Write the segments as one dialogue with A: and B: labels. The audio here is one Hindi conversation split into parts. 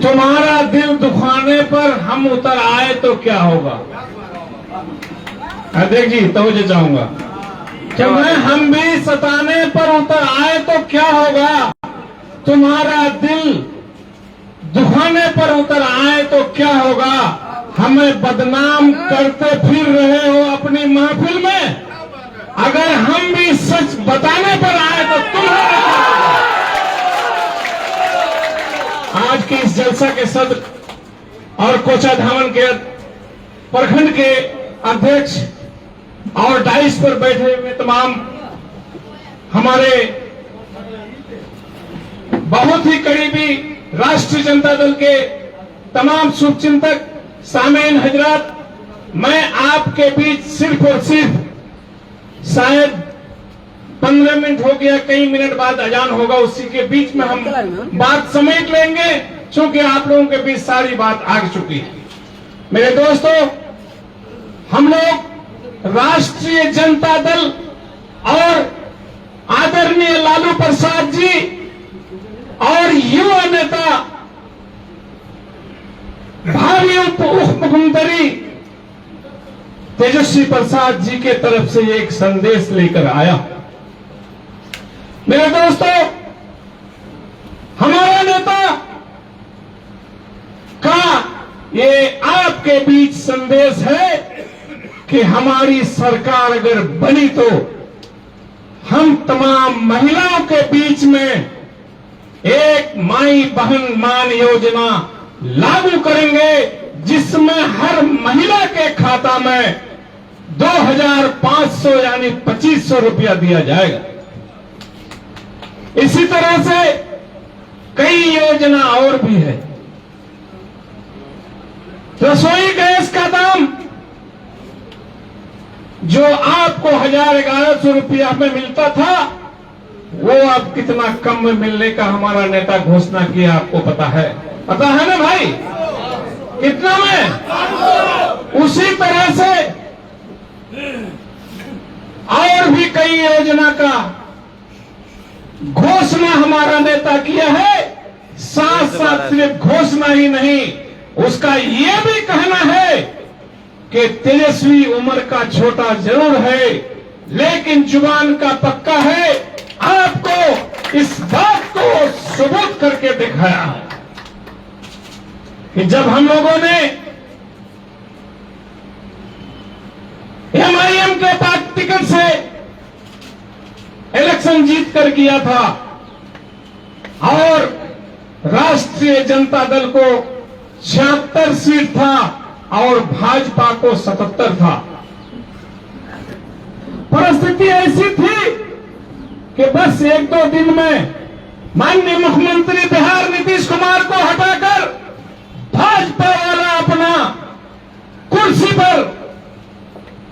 A: तुम्हारा दिल दुखाने पर हम उतर आए तो क्या होगा। अध्यक्ष जी तवज्जो चाहूंगा कि मैं हम भी सताने पर उतर आए तो क्या होगा। तुम्हारा दिल दुखाने पर उतर आए तो क्या होगा। हमें बदनाम करते फिर रहे हो अपनी महफिल में, अगर हम भी सच बताने पर आए तो तुम्हारा क्या होगा। आज के इस जलसा के सदर और कोचाधामन के प्रखंड के अध्यक्ष और डाइस पर बैठे हुए तमाम हमारे बहुत ही करीबी राष्ट्रीय जनता दल के तमाम शुभचिंतक सामीन हजरात, मैं आपके बीच सिर्फ और सिर्फ शायद 15 मिनट हो गया, कई मिनट बाद अजान होगा, उसी के बीच में हम बात समेट लेंगे क्योंकि आप लोगों के बीच सारी बात आ चुकी है। मेरे दोस्तों, हम लोग राष्ट्रीय जनता दल और आदरणीय लालू प्रसाद जी और युवा नेता भावी उप मुख्यमंत्री तेजस्वी प्रसाद जी के तरफ से एक संदेश लेकर आया। मेरे दोस्तों, हमारा नेता का ये आपके बीच संदेश है कि हमारी सरकार अगर बनी तो हम तमाम महिलाओं के बीच में एक माई बहन मान योजना लागू करेंगे, जिसमें हर महिला के खाता में 2500 यानी 2500 रुपया दिया जाएगा। इसी तरह से कई योजना और भी है। रसोई गैस का दाम जो आपको 1100 रुपया में मिलता था, वो अब कितना कम में मिलने का हमारा नेता घोषणा किया, आपको पता है ना भाई, कितना में। उसी तरह से और भी कई योजना का घोषणा हमारा नेता किया है। साथ साथ सिर्फ घोषणा ही नहीं, उसका यह भी कहना है कि तेजस्वी उम्र का छोटा जरूर है लेकिन जुबान का पक्का है। आपको इस बात को सबूत करके दिखाया है कि जब हम लोगों ने एमआईएम के पार्टी टिकट से इलेक्शन जीत कर किया था और राष्ट्रीय जनता दल को 76 सीट था और भाजपा को 77 था। परिस्थिति ऐसी थी कि बस 1-2 दिन में माननीय मुख्यमंत्री बिहार नीतीश कुमार को हटाकर भाजपा वाला अपना कुर्सी पर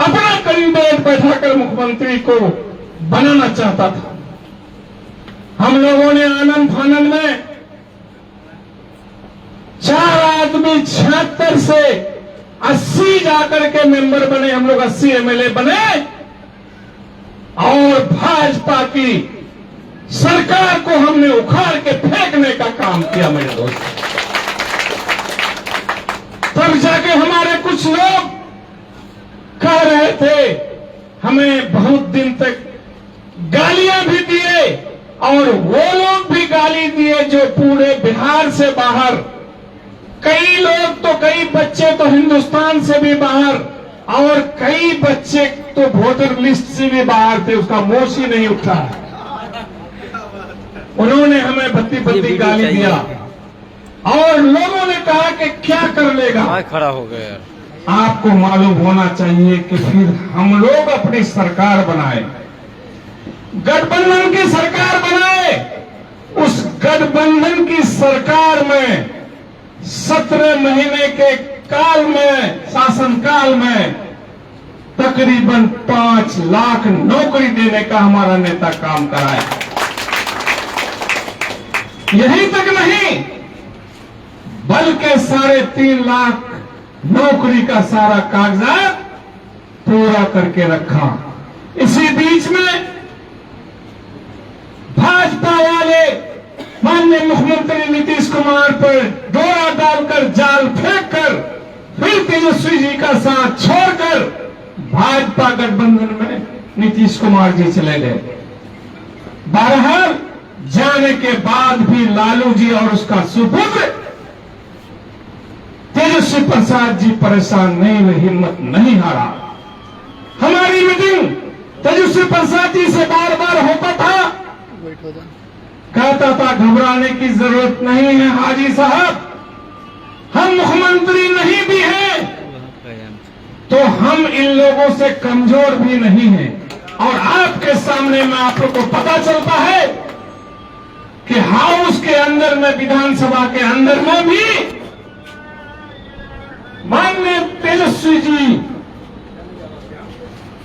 A: अपना कैंडिडेट बैठाकर मुख्यमंत्री को बनाना चाहता था। हम लोगों ने आनंद फानंद में 4 आदमी 76 से 80 जाकर के मेंबर बने, हम लोग 80 एमएलए बने और भाजपा की सरकार को हमने उखाड़ के फेंकने का काम किया। मेरे दोस्त, तब जाके हमारे कुछ लोग कह रहे थे, हमें बहुत दिन तक गालियां भी दिए और वो लोग भी गाली दिए जो पूरे बिहार से बाहर, कई लोग तो कई बच्चे तो हिंदुस्तान से भी बाहर और कई बच्चे तो वोटर लिस्ट से भी बाहर थे, उसका मोश ही नहीं उठा। उन्होंने हमें बत्ती गाली दिया और लोगों ने कहा कि क्या कर लेगा।
B: खड़ा हो गया।
A: आपको मालूम होना चाहिए कि फिर हम लोग अपनी सरकार बनाए, गठबंधन की सरकार बनाए। उस गठबंधन की सरकार में 17 महीने के काल में, शासन काल में तकरीबन 5 लाख नौकरी देने का हमारा नेता काम कराया। यहीं तक नहीं बल्कि 3.5 लाख नौकरी का सारा कागजात पूरा करके रखा। इसी बीच में भाजपा वाले माननीय मुख्यमंत्री नीतीश कुमार पर डोरा डालकर जाल फेंक कर फिर तेजस्वी जी का साथ छोड़कर भाजपा गठबंधन में नीतीश कुमार जी चले गए। बहरहाल जाने के बाद भी लालू जी और उसका सुपुत्र तेजस्वी प्रसाद जी परेशान नहीं हुए, हिम्मत नहीं हारा। हमारी मीटिंग तेजस्वी प्रसाद जी से बार बार होता था, कहता था घबराने की जरूरत नहीं है हाजी साहब, हम मुख्यमंत्री नहीं भी हैं तो हम इन लोगों से कमजोर भी नहीं हैं। और आपके सामने में आप लोग को पता चलता है कि हाउस के अंदर में, विधानसभा के अंदर में भी माननीय तेजस्वी जी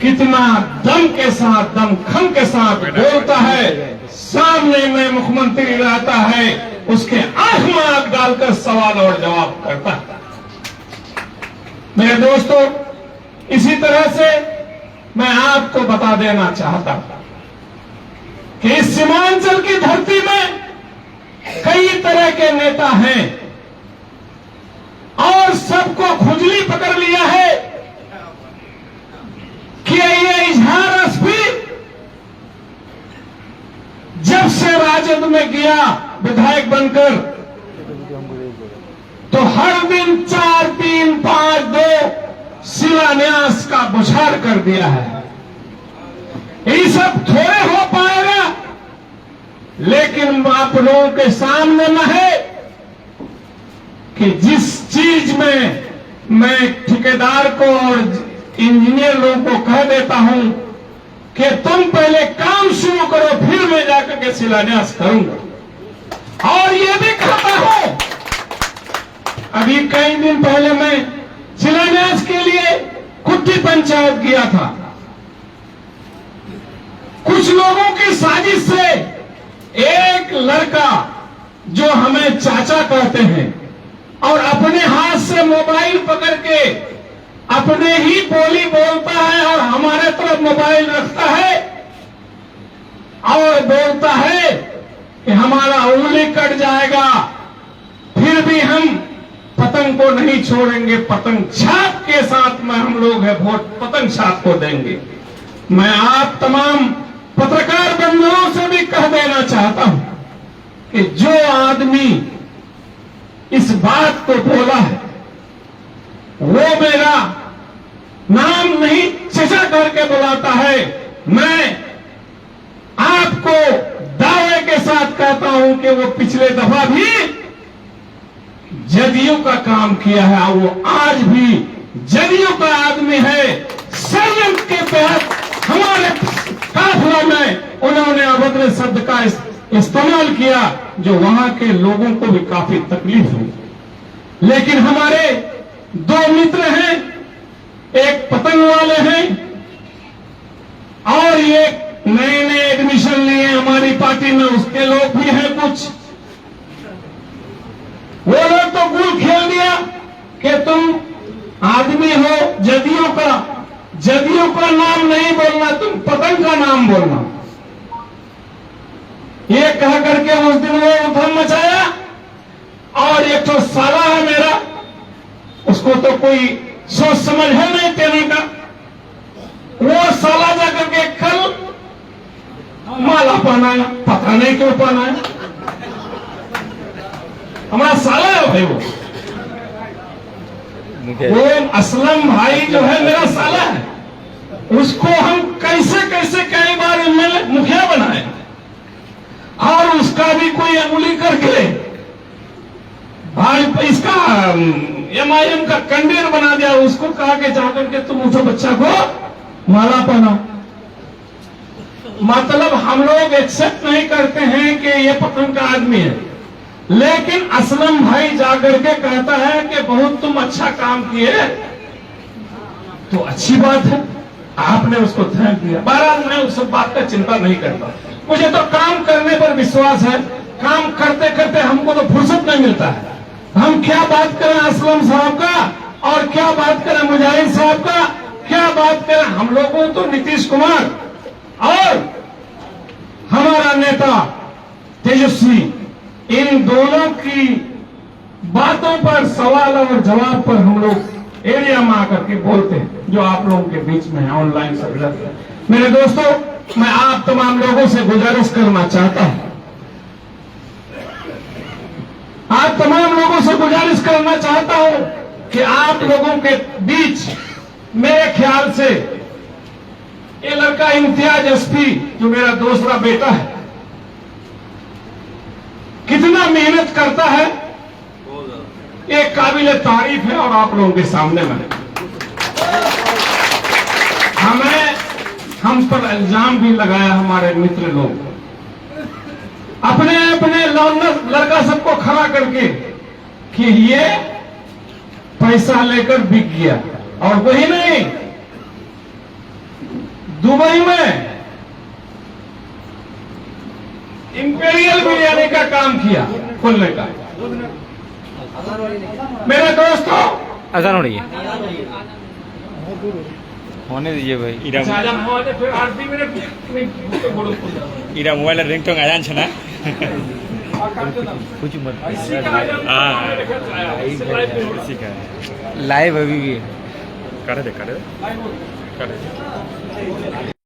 A: कितना दम के साथ, दमखम के साथ बोलता है। सामने में मुख्यमंत्री रहता है, उसके आंख में आंख डालकर सवाल और जवाब करता है। मेरे दोस्तों, इसी तरह से मैं आपको बता देना चाहता हूं कि इस सीमांचल की धरती में कई तरह के नेता हैं और सबको खुजली पकड़ लिया है कि ये इजहार एसपी जब से राजद में गया विधायक बनकर तो हर दिन 4, 3, 5, 2 शिलान्यास का बुछाड़ कर दिया है। ये सब थोड़े हो पाएगा, लेकिन आप लोगों के सामने में है कि जिस चीज में मैं ठेकेदार को और इंजीनियर लोगों को कह देता हूं कि तुम पहले काम शुरू करो, फिर मैं जाकर के शिलान्यास करूंगा। और ये भी कहता हूं, अभी कई दिन पहले मैं शिलान्यास के लिए कुट्टी पंचायत गया था। कुछ लोगों की साजिश से एक लड़का जो हमें चाचा कहते हैं और अपने हाथ से मोबाइल पकड़ के अपने ही बोली बोलता है और हमारे तरफ मोबाइल रखता है और बोलता है कि हमारा उंगली कट जाएगा, फिर भी हम पतंग को नहीं छोड़ेंगे, पतंग छाप के साथ में हम लोग है वोट पतंग छाप को देंगे। मैं आप तमाम पत्रकार बंधुओं से भी कह देना चाहता हूं कि जो आदमी इस बात को बोला है वो मेरा नाम नहीं चचा करके बुलाता है। मैं आपको दावे के साथ कहता हूं कि वो पिछले दफा भी जदयू का काम किया है और वो आज भी जदयू का आदमी है। संयंत्र के तहत हमारे काफिला में उन्होंने अभद्र शब्द का इस्तेमाल किया जो वहां के लोगों को भी काफी तकलीफ हुई। लेकिन हमारे 2 मित्र हैं, एक पतंग वाले हैं और ये नए नए एडमिशन लिए हमारी पार्टी में, उसके लोग भी हैं कुछ। वो लोग तो गुल खेल दिया कि तुम आदमी हो जदयू का नाम नहीं बोलना, तुम पतंग का नाम बोलना। ये कह करके उस दिन वो उधम मचाया। और एक तो साला है मेरा, उसको तो कोई सोच समझ है नहीं कहने का, वो साला जाकर के कल माला पहनाया, पता नहीं क्यों पहनाया। हमारा साला है भाई वो असलम भाई जो है मेरा साला है, उसको हम कैसे कैसे कई बार एमएलए मुखिया बनाए और उसका भी कोई अंगुली करके भाई इसका एमआईएम का कंडेर बना दिया। उसको कहा कि जाकर के तुम उठो बच्चा को माला पहनाओ। मतलब हम लोग एक्सेप्ट नहीं करते हैं कि ये पतंग का आदमी है, लेकिन असलम भाई जाकर के कहता है कि बहुत तुम अच्छा काम किए, तो अच्छी बात है, आपने उसको थैंक दिया। बहरहाल मैं उस सब बात का चिंता नहीं करता, मुझे तो काम करने पर विश्वास है। काम करते करते हमको तो फुर्सत नहीं मिलता है। हम क्या बात करें असलम साहब का और क्या बात करें मुजाहिद साहब का, क्या बात करें। हम लोगों तो नीतीश कुमार और हमारा नेता तेजस्वी दोनों की बातों पर, सवाल और जवाब पर हम लोग एरिया में आकर के बोलते हैं, जो आप लोगों के बीच में है, ऑनलाइन सब। मेरे दोस्तों, मैं आप तमाम लोगों से गुजारिश करना चाहता हूं, आप तमाम लोगों से गुजारिश करना चाहता हूं कि आप लोगों के बीच मेरे ख्याल से ये लड़का इम्तियाज एसपी, जो मेरा दूसरा बेटा है, कितना मेहनत करता है, ये काबिल तारीफ है। और आप लोगों के सामने में हम पर इल्जाम भी लगाया हमारे मित्र लोग, अपने अपने लड़का सबको खड़ा करके कि ये पैसा लेकर बिक गया। और वही नहीं, दुबई में इंपीरियल बिरयानी का काम किया खोलने का। मेरे दोस्तों,
B: आसान हो रही है, होने दीजिए भाई।
A: फिर 8 मिनट
B: इरा मोबाइल रिंगटोन आजान छे ना कुछ मत लाइव अभी भी करे दे